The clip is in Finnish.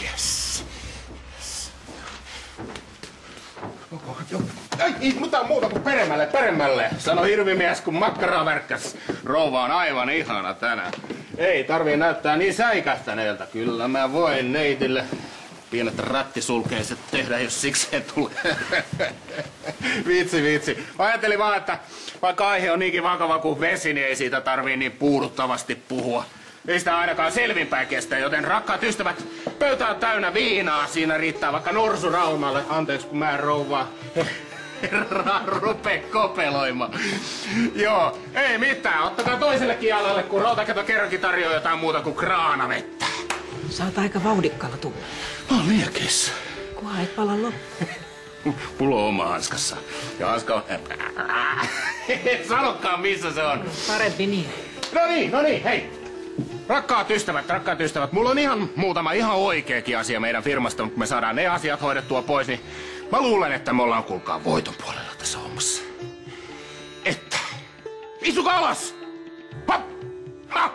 Yes. Ei mitään muuta kuin peremmälle. Sano hirvimies, kun makkaraa värkkäs. Rouva on aivan ihana tänään. Ei tarvii näyttää niin säikähtäneeltä. Kyllä mä voin neitille pienet rattisulkeiset tehdä, jos sikseen tulee. Vitsi. Ajattelin vaan, että vaikka aihe on niinkin vakava kuin vesi, niin ei siitä tarvii niin puuduttavasti puhua. Ei sitä ainakaan selvinpäin kestä, joten rakkaat ystävät, pöytä on täynnä viinaa. Siinä riittää vaikka norsuraumalle. Anteeksi, kun mä en rouvaa rupee kopeloimaan. Joo, ei mitään. Ottakaa toisellekin alalle, kun Routaketo kerrankin tarjoaa jotain muuta kuin kraanavettä. Sä oot aika vauhdikkaalla tulla. Mä oon liekeissä. Kunhan et pala loppuun. Mulla on oma hanskassa. Ja hanska on... Et sanokaan, missä se on. Parempi niin. No niin, hei. Rakkaat ystävät, mulla on ihan muutama ihan oikeakin asia meidän firmasta, mutta kun me saadaan ne asiat hoidettua pois, niin mä luulen, että me ollaan kuulkaa voiton puolella tässä hommassa. Että... Istukaa alas! Hop! Ha!